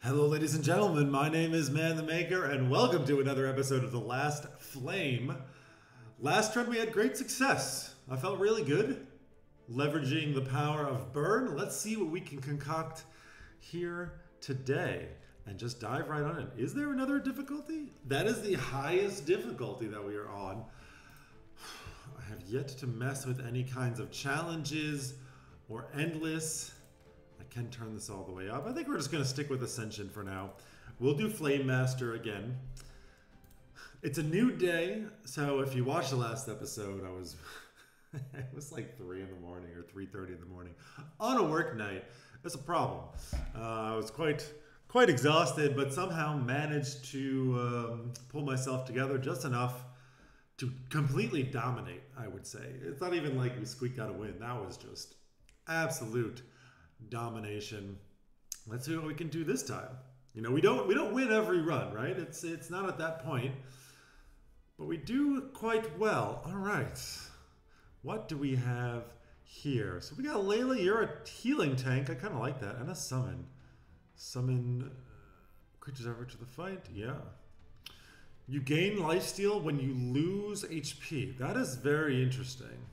Hello, ladies and gentlemen. My name is Man the Maker, and welcome to another episode of The Last Flame. Last run, we had great success. I felt really good. Leveraging the power of burn, let's see what we can concoct here today. And just dive right on it. Is there another difficulty? That is the highest difficulty that we are on. I have yet to mess with any kinds of challenges or endless. I can turn this all the way up. I think we're just going to stick with Ascension for now. We'll do Flame Master again. It's a new day, so if you watched the last episode, I was... it was like 3 in the morning or 3:30 in the morning on a work night. That's a problem. I was quite exhausted, but somehow managed to pull myself together just enough to completely dominate, I would say. It's not even like we squeaked out a win. That was just absolute domination. Let's see what we can do this time. You know, we don't win every run, right? It's not at that point, but we do quite well. All right, what do we have here? So we got Layla. You're a healing tank. I kind of like that, and a summon creatures ever to the fight. Yeah, you gain lifesteal when you lose HP. That is very interesting.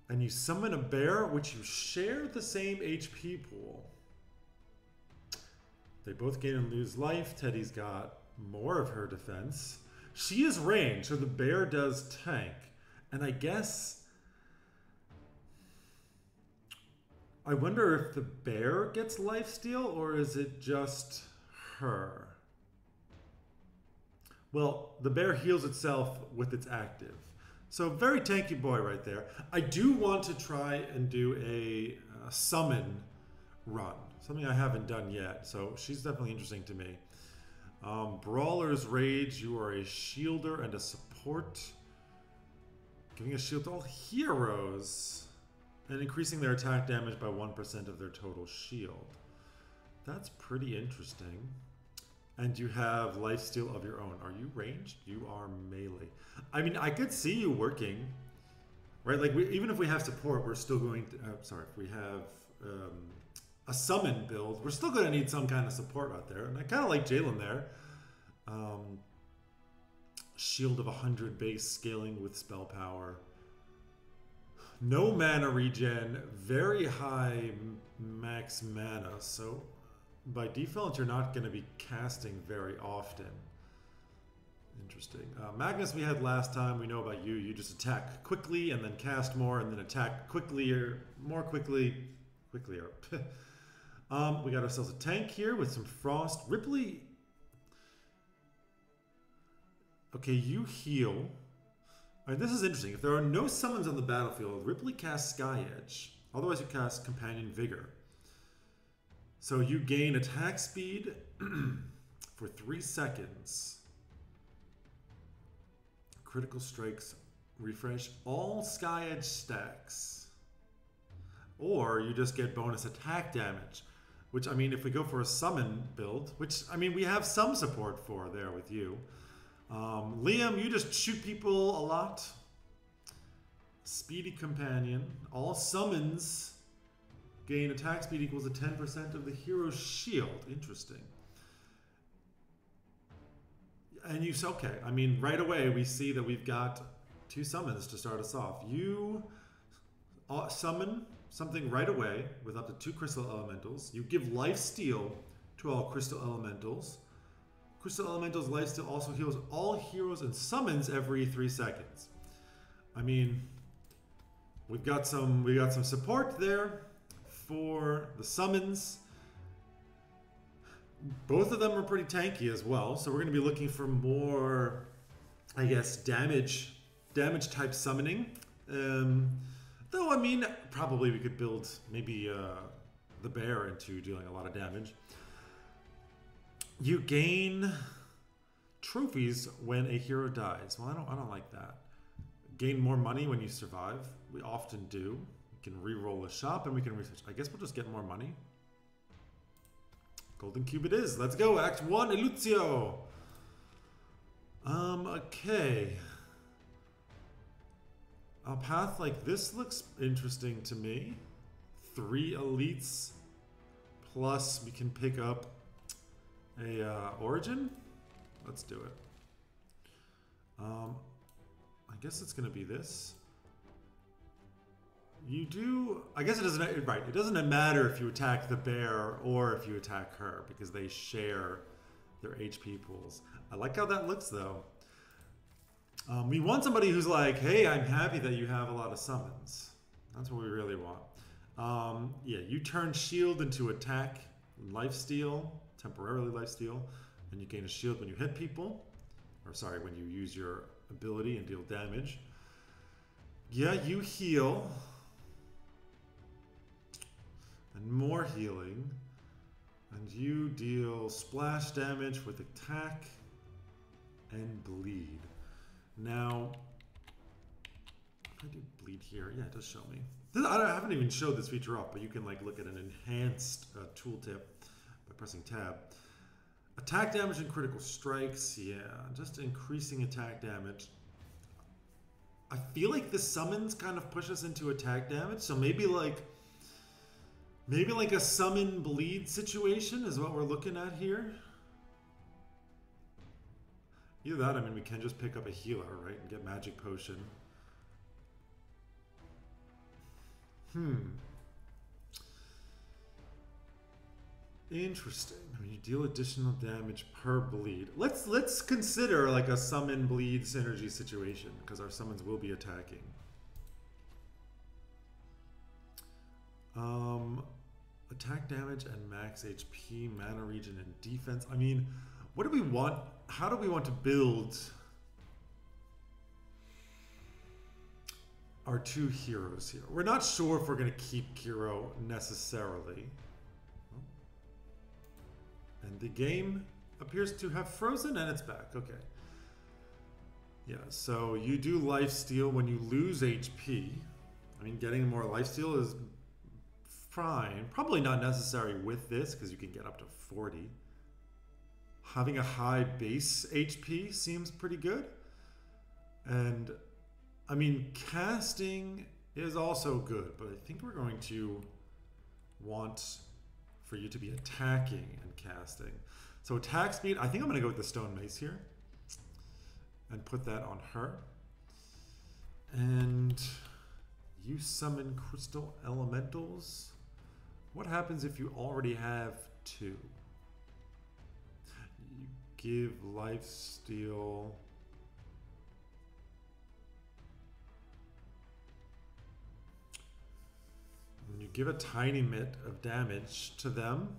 And you summon a bear, which you share the same HP pool. They both gain and lose life. Teddy's got more of her defense. She is ranged, so the bear does tank. And I guess... I wonder if the bear gets lifesteal, or is it just her? Well, the bear heals itself with its active. So very tanky boy right there. I do want to try and do a summon run. Something I haven't done yet. So she's definitely interesting to me. Brawler's Rage. You are a shielder and a support. Giving a shield to all heroes. And increasing their attack damage by 1% of their total shield. That's pretty interesting. And you have lifesteal of your own. Are you ranged? You are melee. I mean, I could see you working, right? Like, even if we have support, we're still going to... sorry, if we have a summon build, we're still going to need some kind of support out there. And I kind of like Jalen there. Shield of 100 base, scaling with spell power. No mana regen, very high max mana, so... by default, you're not going to be casting very often. Interesting. Magnus we had last time. We know about you. You just attack quickly and then cast more and then attack quickly or more quickly. Quicklier. We got ourselves a tank here with some frost. Ripley. Okay, you heal. All right, this is interesting. If there are no summons on the battlefield, Ripley casts Sky Edge. Otherwise, you cast Companion Vigor. So you gain attack speed for 3 seconds. Critical strikes refresh all Sky Edge stacks. Or you just get bonus attack damage. Which, I mean, if we go for a summon build, which, I mean, we have some support for there with you. Liam, you just shoot people a lot. Speedy Companion. All summons... gain attack speed equals to 10% of the hero's shield. Interesting. And you say, okay, I mean, right away we see that we've got 2 summons to start us off. You summon something right away with up to 2 crystal elementals. You give lifesteal to all crystal elementals. Crystal elementals lifesteal also heals all heroes and summons every 3 seconds. I mean, we got some support there. For the summons, both of them are pretty tanky as well, so we're going to be looking for more, I guess, damage type summoning. Though, I mean, probably we could build maybe the bear into dealing a lot of damage. You gain trophies when a hero dies. Well, I don't like that. Gain more money when you survive. We often do. Can re-roll a shop and we can research. I guess we'll just get more money. Golden Cube it is. Let's go. Act 1, Eluzio. Okay. A path like this looks interesting to me. 3 elites. Plus we can pick up a origin? Let's do it. I guess it's going to be this. You do... I guess it doesn't... Right. It doesn't matter if you attack the bear or if you attack her, because they share their HP pools. I like how that looks, though. We want somebody who's like, hey, I'm happy that you have a lot of summons. That's what we really want. Yeah, you turn shield into attack, lifesteal, temporarily lifesteal, and you gain a shield when you hit people. Or sorry, when you use your ability and deal damage. Yeah, you heal. And more healing. And you deal splash damage with attack and bleed. Now, if I do bleed here, yeah, it does show me. I haven't even showed this feature off, but you can like look at an enhanced tooltip by pressing tab. Attack damage and critical strikes, yeah, just increasing attack damage. I feel like the summons kind of push us into attack damage, so maybe like a summon bleed situation is what we're looking at here. Either that, I mean, we can just pick up a healer, right, and get magic potion. Interesting. I mean, you deal additional damage per bleed. Let's consider like a summon bleed synergy situation, because our summons will be attacking. Attack damage and max HP, mana regen, and defense. I mean, what do we want? How do we want to build our two heroes here? We're not sure if we're going to keep Kiro necessarily. And the game appears to have frozen and it's back. Okay. Yeah, so you do lifesteal when you lose HP. I mean, getting more lifesteal is fine. Probably not necessary with this because you can get up to 40. Having a high base HP seems pretty good. And I mean, casting is also good, but I think we're going to want for you to be attacking and casting. So attack speed, I think I'm going to go with the stone mace here and put that on her. And you summon crystal elementals. What happens if you already have two? You give lifesteal. And you give a tiny bit of damage to them.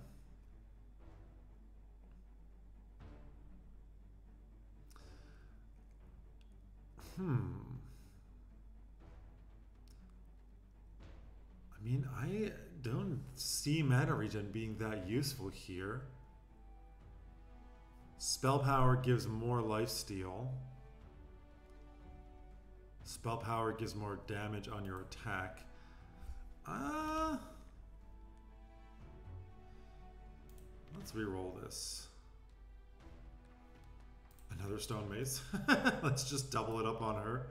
I mean, I don't see mana regen being that useful here. Spell power gives more lifesteal. Spell power gives more damage on your attack. Let's re-roll this. Another stone mace. Let's just double it up on her.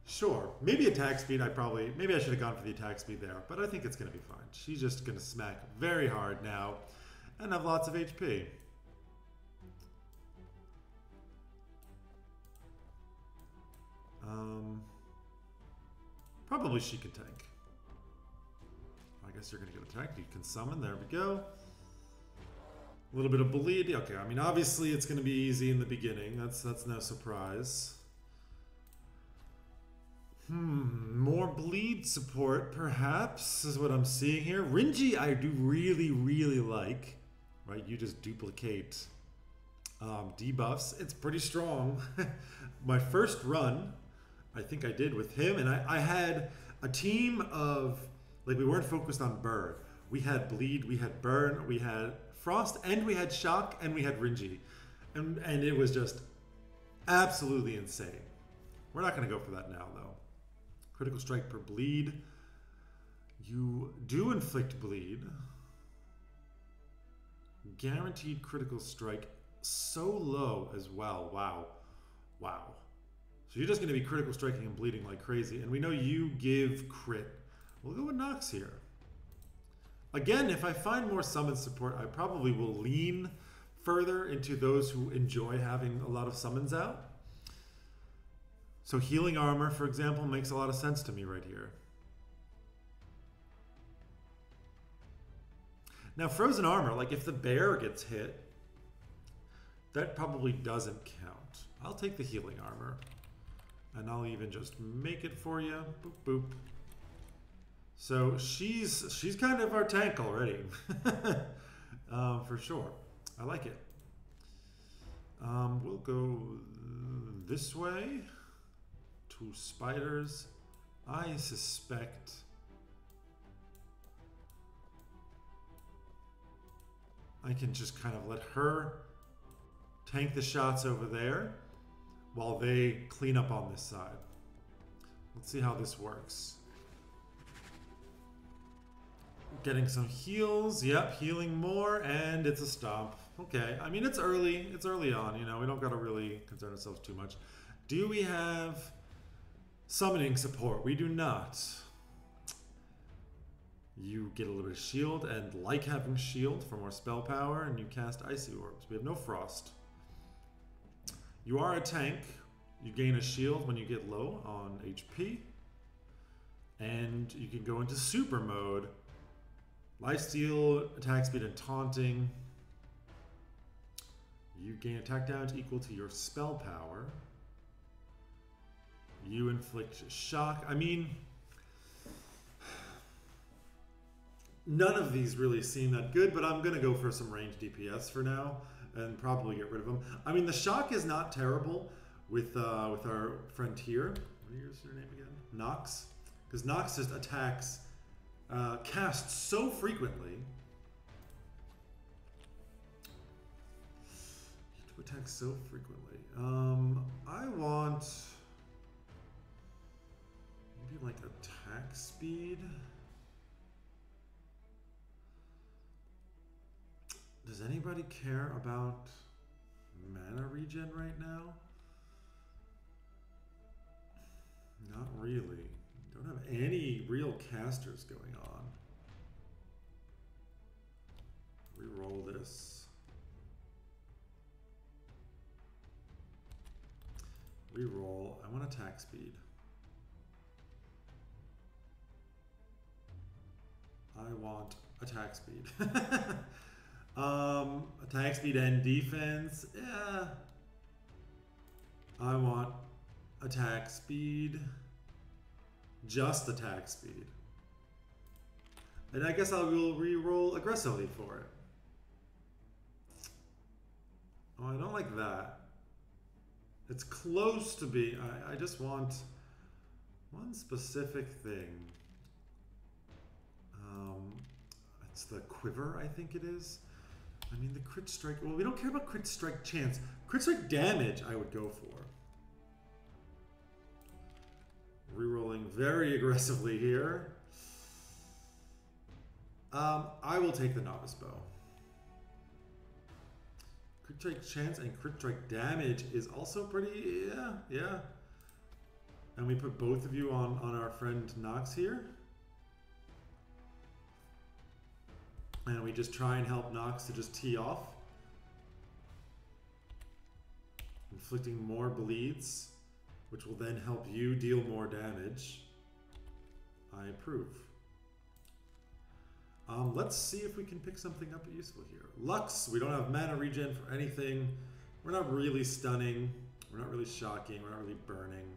Sure, maybe attack speed. Maybe I should have gone for the attack speed there, but I think it's going to be fine. She's just going to smack very hard now and have lots of HP. Probably she can tank. I guess you're going to get attacked. You can summon. There we go. A little bit of bleed. Okay, I mean, obviously it's going to be easy in the beginning. That's no surprise. More bleed support, perhaps, is what I'm seeing here. Rinji, I do really, really like. Right, you just duplicate debuffs. It's pretty strong. My first run, I think I did with him, and I had a team of, like, we weren't focused on Bird. We had bleed, we had burn, we had frost, and we had shock, and we had Rinji. And it was just absolutely insane. We're not going to go for that now, though. Critical strike per bleed. You do inflict bleed. Guaranteed critical strike so low as well. Wow. Wow. So you're just going to be critical striking and bleeding like crazy. And we know you give crit. We'll go with Nox here. Again, if I find more summon support, I probably will lean further into those who enjoy having a lot of summons out. So healing armor, for example, makes a lot of sense to me right here. Now, frozen armor, like if the bear gets hit, that probably doesn't count. I'll take the healing armor. And I'll even just make it for you. Boop, boop. So she's kind of our tank already. For sure. I like it. We'll go this way to spiders. I suspect I can just kind of let her tank the shots over there while they clean up on this side. Let's see how this works. Getting some heals. Yep, healing more, and it's a stomp. Okay, I mean, it's early. It's early on, you know. We don't got to really concern ourselves too much. Do we have summoning support? We do not. You get a little bit of shield, and like having shield for more spell power, and you cast icy orbs. We have no frost. You are a tank. You gain a shield when you get low on HP. And you can go into super mode. Lifesteal, attack speed, and taunting. You gain attack damage equal to your spell power. You inflict shock. I mean, none of these really seem that good, but I'm going to go for some ranged DPS for now and probably get rid of them. I mean, the shock is not terrible with our friend here. What is your name again? Nox. Because Nox just attacks, casts so frequently. To attack so frequently. I want maybe like attack speed. Does anybody care about mana regen right now? Not really. Don't have any real casters going on. Reroll this. Reroll. I want attack speed. I want attack speed. Attack speed and defense. Yeah. I want attack speed. Just attack speed. And I guess I will re-roll aggressively for it. Oh, I don't like that. It's close to be. I just want one specific thing. It's the quiver, I think it is. I mean, the crit strike. Well, we don't care about crit strike chance. Crit strike damage, I would go for. Rerolling very aggressively here. I will take the novice bow. Crit strike chance and crit strike damage is also pretty, yeah. And we put both of you on our friend Nox here. And we just try and help Nox to just tee off. Inflicting more bleeds, which will then help you deal more damage. I approve. Let's see if we can pick something up useful here. Lux, we don't have mana regen for anything. We're not really stunning. We're not really shocking. We're not really burning.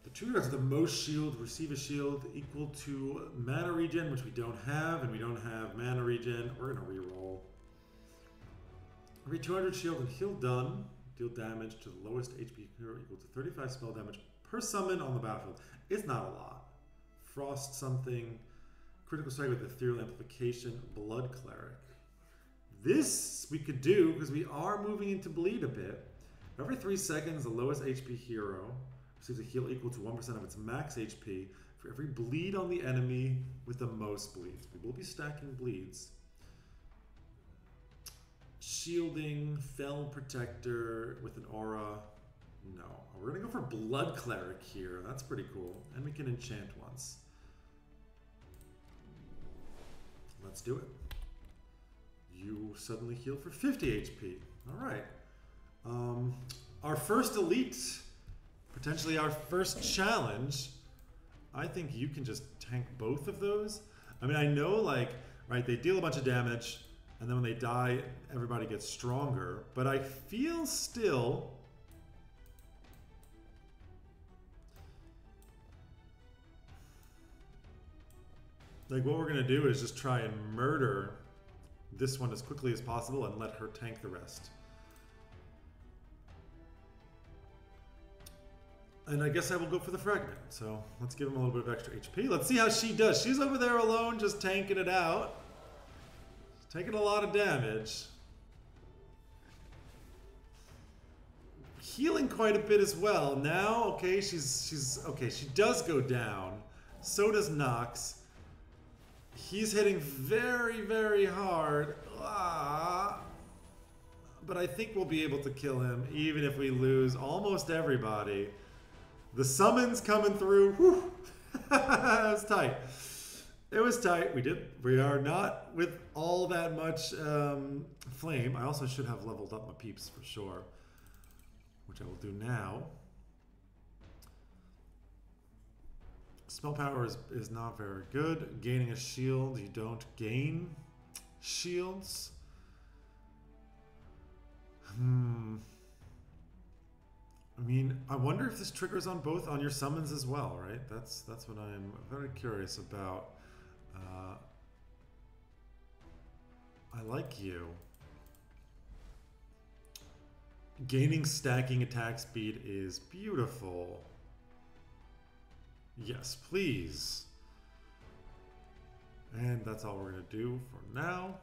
The two guys with the most shield receive a shield equal to mana regen, which we don't have, and we don't have mana regen. We're going to reroll. Every 200 shield and heal done, deal damage to the lowest HP hero equal to 35 spell damage per summon on the battlefield. It's not a lot. Frost something. Critical strike with ethereal amplification. Blood cleric. This we could do because we are moving into bleed a bit. Every 3 seconds, the lowest HP hero receives a heal equal to 1% of its max HP for every bleed on the enemy with the most bleeds. We will be stacking bleeds. Shielding, Fell Protector with an aura. No. We're going to go for Blood Cleric here. That's pretty cool. And we can enchant once. Let's do it. You suddenly heal for 50 HP. All right. Our first elite, potentially our first challenge. I think you can just tank both of those. I mean, I know, like, right, they deal a bunch of damage, and then when they die, everybody gets stronger. But I feel still... like, what we're going to do is just try and murder this one as quickly as possible and let her tank the rest. And I guess I will go for the fragment. So let's give him a little bit of extra HP. Let's see how she does. She's over there alone, just tanking it out. She's taking a lot of damage. Healing quite a bit as well. Now, okay, she's okay, she does go down. So does Nox. He's hitting very, very hard. But I think we'll be able to kill him, even if we lose almost everybody. The summons coming through. Whew. That was tight. It was tight. We are not with all that much flame. I also should have leveled up my peeps for sure, which I will do now. Spell power is not very good. Gaining a shield, you don't gain shields. I mean, I wonder if this triggers on both on your summons as well, right? That's what I'm very curious about. I like you. Gaining stacking attack speed is beautiful. Yes, please. And that's all we're going to do for now.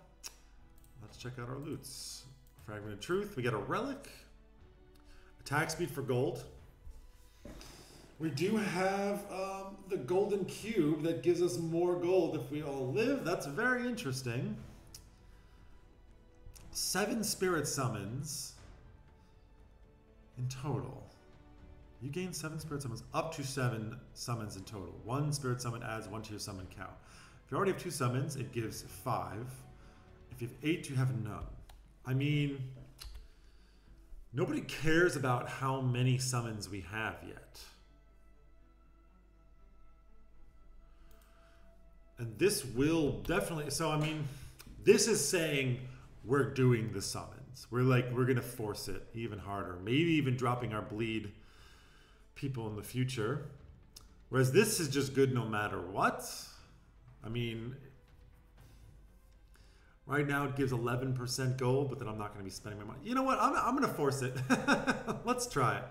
Let's check out our loots. Fragment of Truth. We got a relic. Attack speed for gold. We do have the golden cube that gives us more gold if we all live. That's very interesting. 7 spirit summons in total. You gain 7 spirit summons, up to 7 summons in total. 1 spirit summon adds 1 to your summon count. If you already have 2 summons, it gives 5. If you have 8, you have none. I mean, nobody cares about how many summons we have yet. And this will definitely, so I mean, this is saying we're doing the summons. We're gonna force it even harder. Maybe even dropping our bleed people in the future. Whereas this is just good no matter what. I mean, right now it gives 11% gold, but then I'm not going to be spending my money. You know what? I'm going to force it. Let's try it.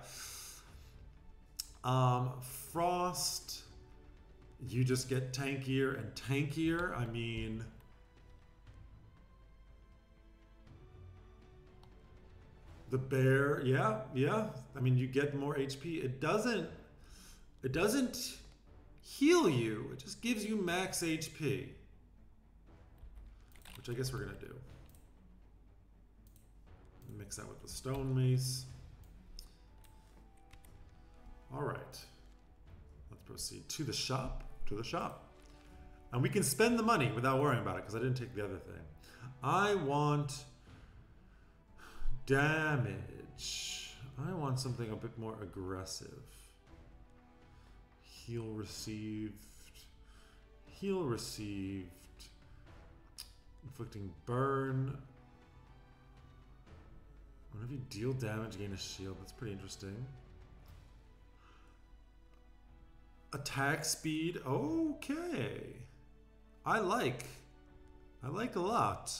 Frost. You just get tankier and tankier. I mean, the bear, yeah. I mean, you get more HP. It doesn't heal you. It just gives you max HP. Which I guess we're gonna do. Mix that with the stone mace. All right. Let's proceed to the shop. And we can spend the money without worrying about it because I didn't take the other thing. I want damage. I want something a bit more aggressive. Heal received. Heal received. Inflicting burn. Whenever you deal damage, gain a shield. That's pretty interesting. Attack speed. Okay. I like a lot.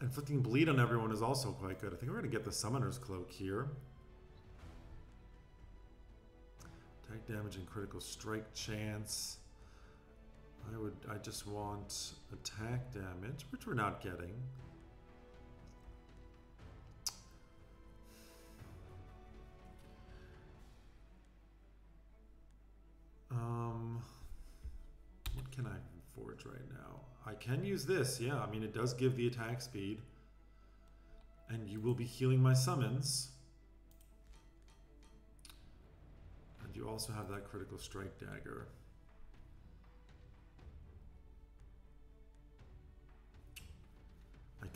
Inflicting bleed on everyone is also quite good. I think we're going to get the Summoner's Cloak here. Attack damage and critical strike chance. I just want attack damage, which we're not getting. What can I forge right now? I can use this, yeah. I mean, it does give the attack speed. And you will be healing my summons. And you also have that critical strike dagger.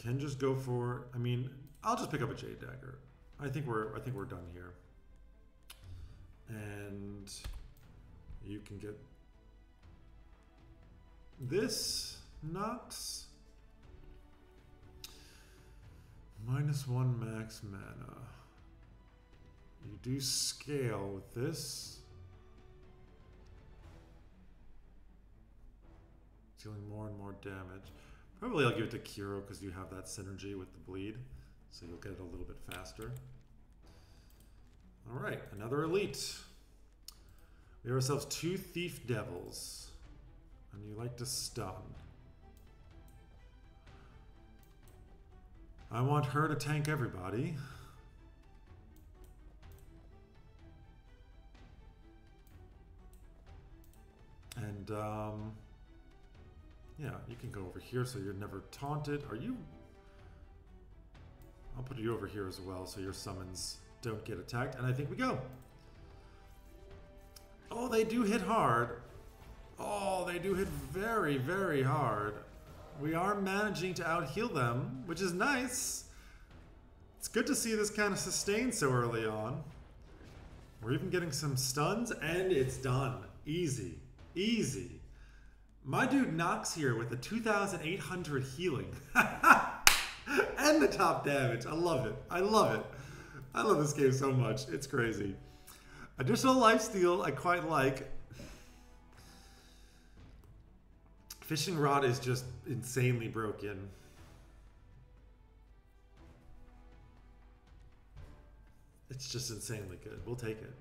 can just go for, I mean, I'll just pick up a Jade Dagger. I think we're done here. And you can get this Nox. -1 max mana. You do scale with this. Dealing more and more damage. Probably I'll give it to Kiro because you have that synergy with the bleed. So you'll get it a little bit faster. Alright, another elite. We have ourselves 2 Thief Devils. And you like to stun. I want her to tank everybody. And, yeah, you can go over here so you're never taunted. Are you... I'll put you over here as well so your summons don't get attacked. And I think we go. Oh, they do hit hard. Oh, they do hit very, very hard. We are managing to out-heal them, which is nice. It's good to see this kind of sustain so early on. We're even getting some stuns, and it's done. Easy. Easy. My dude Nox here with the 2,800 healing. And the top damage. I love it. I love it. I love this game so much. It's crazy. Additional lifesteal I quite like. Fishing Rod is just insanely broken. It's just insanely good. We'll take it.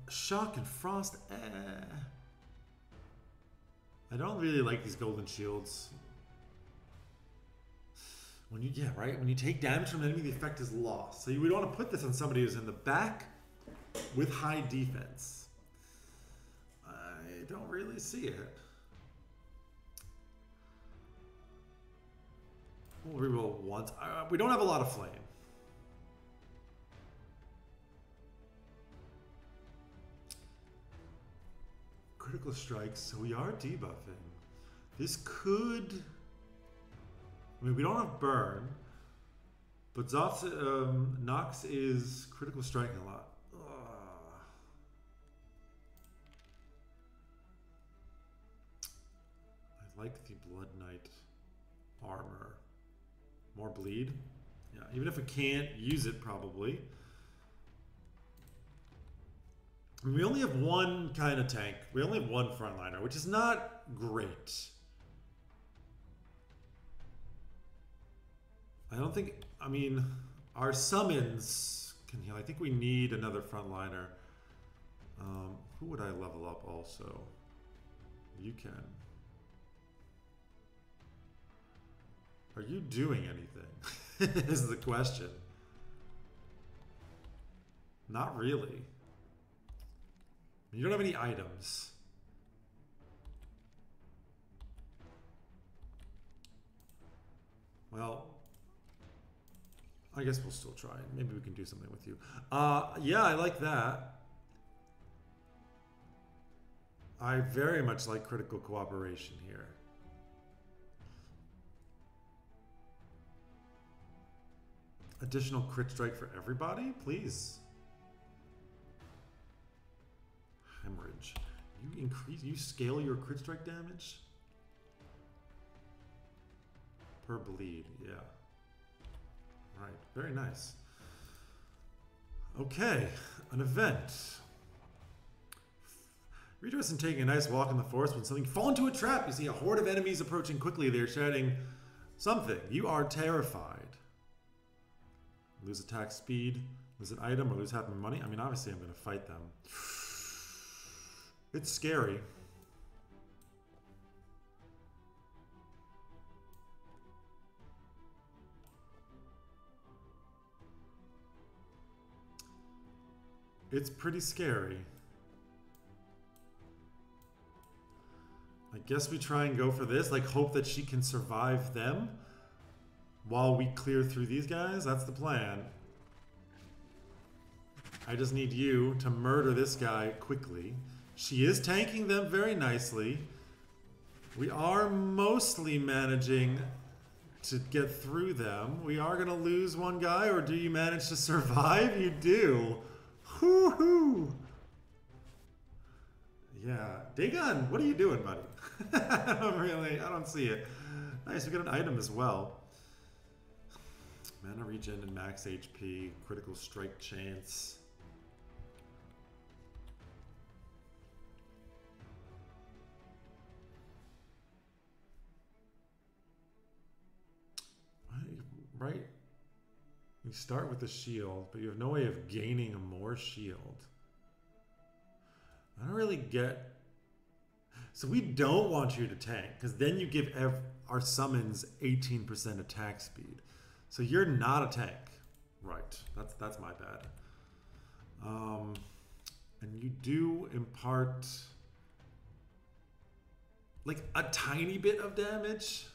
Shock and Frost. I don't really like these golden shields. When you, yeah, right? When you take damage from an enemy, the effect is lost. So we don't want to put this on somebody who's in the back with high defense. I don't really see it. We'll reroll once. We don't have a lot of flame. Critical strikes, so we are debuffing. This could... I mean, we don't have burn, but Zoth's Nox is critical striking a lot. Ugh. I like the Blood Knight armor. More bleed? Yeah, even if I can't use it, probably. I mean, we only have one kind of tank. We only have one frontliner, which is not great. I don't think, I mean, our summons can heal. I think we need another frontliner. Who would I level up also? You can. Are you doing anything? Is the question. Not really. You don't have any items. Well, I guess we'll still try. Maybe we can do something with you. Yeah, I like that. I very much like critical cooperation here. Additional crit strike for everybody, please. Hemorrhage. You scale your crit strike damage? Per bleed, yeah. Right, very nice. Okay, an event. Rejoice in taking a nice walk in the forest when something fall into a trap. You see a horde of enemies approaching quickly. They're shouting something. You are terrified. Lose attack speed, lose an item, or lose half my money. I mean, obviously I'm going to fight them. It's scary. It's pretty scary. I guess we try and go for this, like hope that she can survive them while we clear through these guys. That's the plan. I just need you to murder this guy quickly. She is tanking them very nicely. We are mostly managing to get through them. We are going to lose one guy, or do you manage to survive? You do. Whoo-hoo. Yeah. Dagon, what are you doing, buddy? I don't see it. Nice, we got an item as well. Mana regen and max HP, critical strike chance. Right? You start with the shield, but you have no way of gaining more shield. I don't really get... So we don't want you to tank, because then you give our summons 18% attack speed. So you're not a tank. Right. That's my bad. And you do impart like a tiny bit of damage.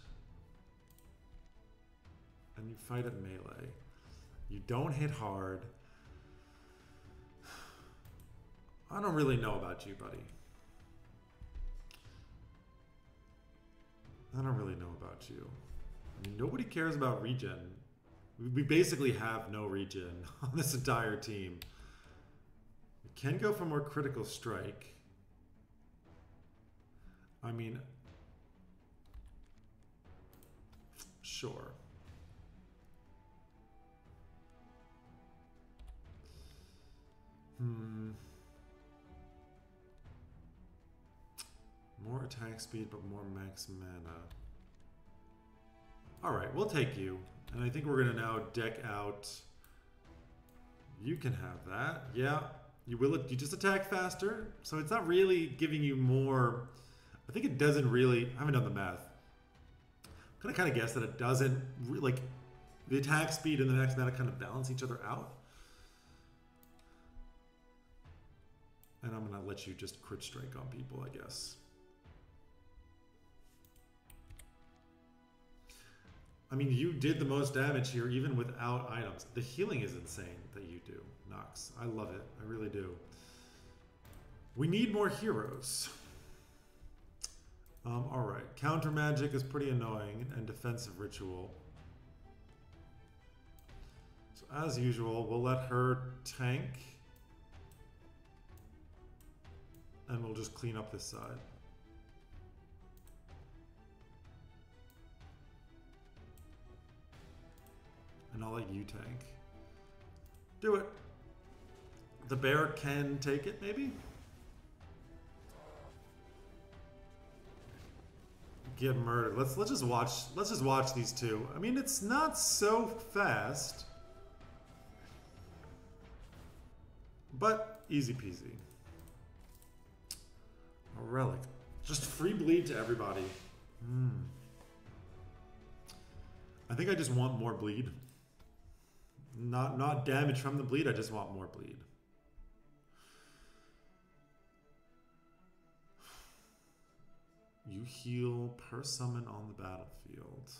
And you fight at melee. You don't hit hard. I don't really know about you, buddy. I don't really know about you. I mean, nobody cares about regen. We basically have no regen on this entire team. We can go for more critical strike. I mean, sure. More attack speed, but more max mana. Alright, we'll take you. And I think we're going to now deck out... You can have that. Yeah. You just attack faster. So it's not really giving you more... I think it doesn't really... I haven't done the math. I'm going to kind of guess that it doesn't... Like, the attack speed and the max mana kind of balance each other out. And I'm going to let you just crit strike on people, I guess. I mean, you did the most damage here even without items. The healing is insane that you do, Nox. I love it. I really do. We need more heroes. Alright. Counter magic is pretty annoying, and defensive ritual. So as usual, we'll let her tank. And we'll just clean up this side. And I'll let you tank. Do it. The bear can take it, maybe? Get murdered. Let's just watch these two. I mean, it's not so fast. But easy peasy. A relic. Just free bleed to everybody. I think I just want more bleed. Not damage from the bleed, I just want more bleed. You heal per summon on the battlefield.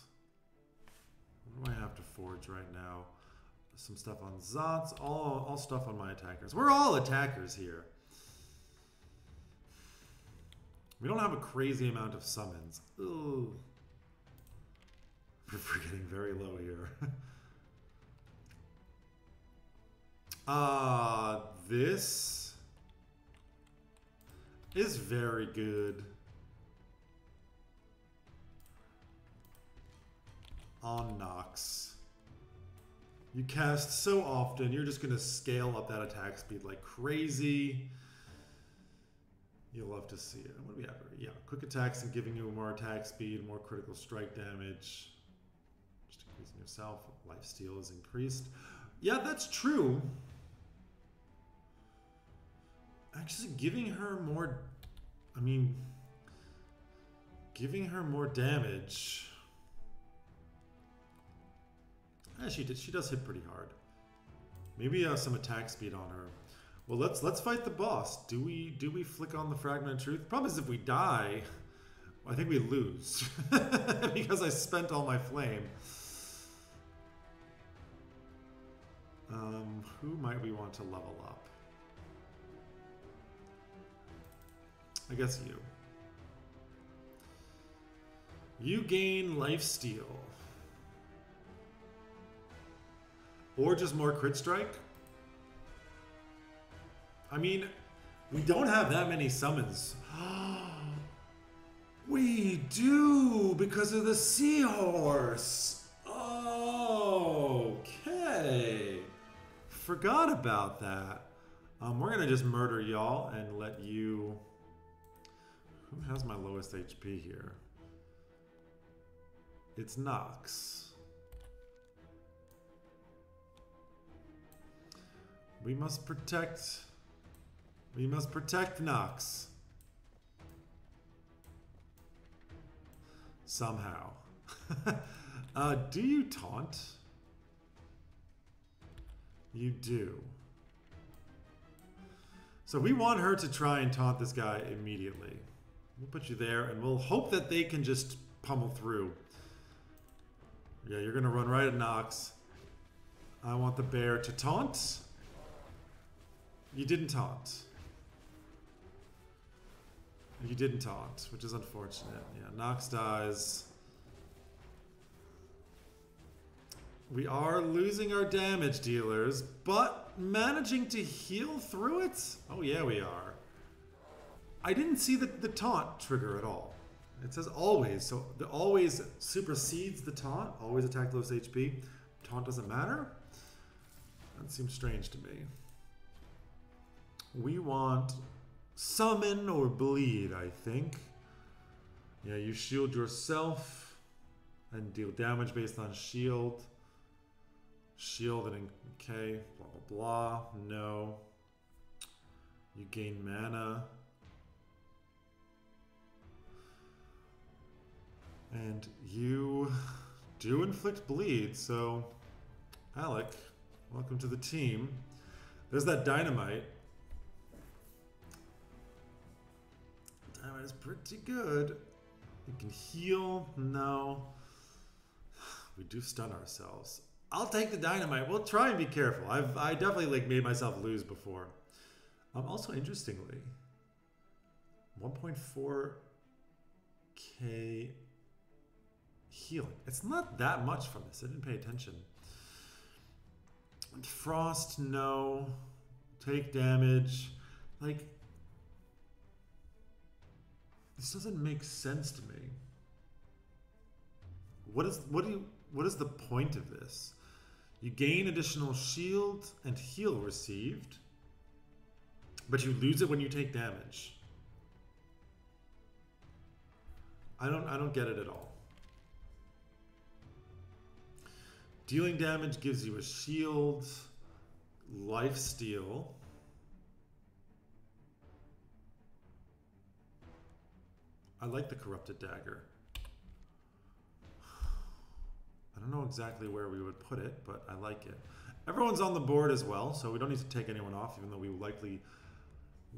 What do I have to forge right now? Some stuff on Zots, all stuff on my attackers. We're all attackers here. We don't have a crazy amount of summons. Ooh. We're getting very low here. This is very good. On Nox. You cast so often, you're just going to scale up that attack speed like crazy. You'll love to see it. What do we have here? Yeah, quick attacks and giving you more attack speed, more critical strike damage. Just increasing yourself. Lifesteal is increased. Yeah, that's true. Actually, giving her more... I mean... Giving her more damage... Yeah, she does hit pretty hard. Maybe some attack speed on her. Well, let's fight the boss. Do we flick on the Fragment of Truth? Problem is, if we die, I think we lose because I spent all my flame. Who might we want to level up? I guess you. You gain lifesteal. Or just more crit strike. I mean, we don't have that many summons. We do, because of the seahorse. Okay. Forgot about that. We're gonna just murder y'all and let you... Who has my lowest HP here? It's Nox. We must protect Nox. Somehow. Do you taunt? You do. So we want her to try and taunt this guy immediately. We'll put you there and we'll hope that they can just pummel through. Yeah, you're gonna run right at Nox. I want the bear to taunt. You didn't taunt. You didn't taunt, which is unfortunate. Yeah, Nox dies. We are losing our damage dealers, but managing to heal through it? Oh yeah, we are. I didn't see the taunt trigger at all. It says always, so the always supersedes the taunt. Always attack lowest HP. Taunt doesn't matter? That seems strange to me. We want summon or bleed, I think. Yeah, you shield yourself and deal damage based on shield. Shield and okay, blah blah blah. No. You gain mana. And you do inflict bleed, so Alec, welcome to the team. There's that Dynamite. Dynamite is pretty good. You can heal. No. We do stun ourselves. I'll take the Dynamite. We'll try and be careful. I definitely made myself lose before. Also, interestingly, 1.4k healing. It's not that much from this. I didn't pay attention. Frost, no. Take damage. This doesn't make sense to me. What is the point of this? You gain additional shield and heal received, but you lose it when you take damage. I don't get it at all. Dealing damage gives you a shield, lifesteal. I like the corrupted dagger. I don't know exactly where we would put it, but I like it. Everyone's on the board as well, so we don't need to take anyone off, even though we likely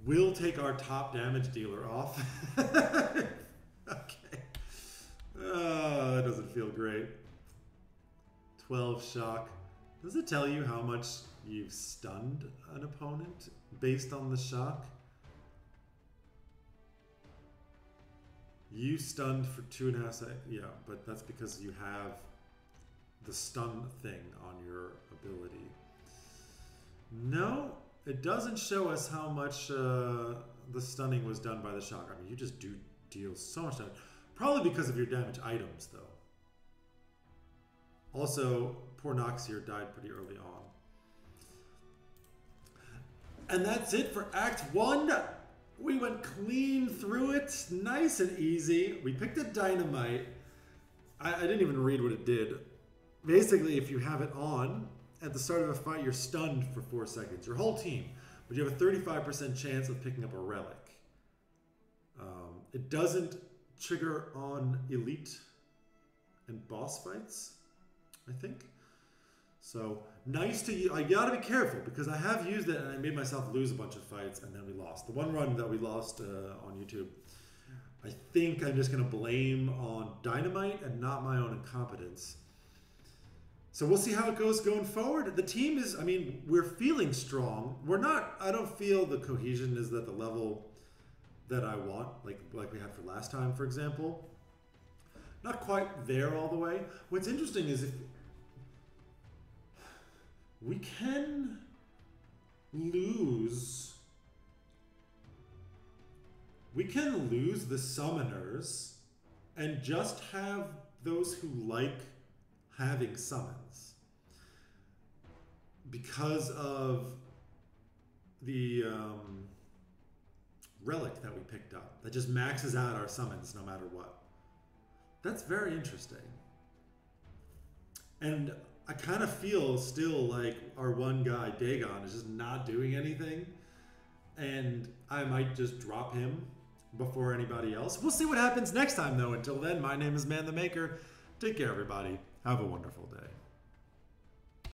will take our top damage dealer off. Okay. That doesn't feel great. 12 shock. Does it tell you how much you've stunned an opponent based on the shock? You stunned for 2.5 seconds. Yeah, but that's because you have the stun thing on your ability. No, it doesn't show us how much the stunning was done by the shock. I mean, you just do deal so much damage. Probably because of your damage items, though. Also, poor Nox here died pretty early on. And that's it for Act 1. We went clean through it, nice and easy. We picked a Dynamite. I didn't even read what it did. Basically, if you have it on, at the start of a fight, you're stunned for 4 seconds. Your whole team. But you have a 35% chance of picking up a relic. It doesn't trigger on elite and boss fights, I think. So, nice to use. I gotta be careful because I have used it and I made myself lose a bunch of fights and then we lost. The one run that we lost on YouTube, I think I'm just gonna blame on Dynamite and not my own incompetence. So we'll see how it goes going forward. The team is, I mean, we're feeling strong. We're not, I don't feel the cohesion is at the level that I want, like we had for last time, for example. not quite there all the way. What's interesting is if we can lose the summoners and just have those who like having summons because of the relic that we picked up that just maxes out our summons no matter what. That's very interesting. And I kind of feel still like our one guy, Dagon, is just not doing anything. And I might just drop him before anybody else. We'll see what happens next time, though. Until then, my name is Man the Maker. Take care, everybody. Have a wonderful day.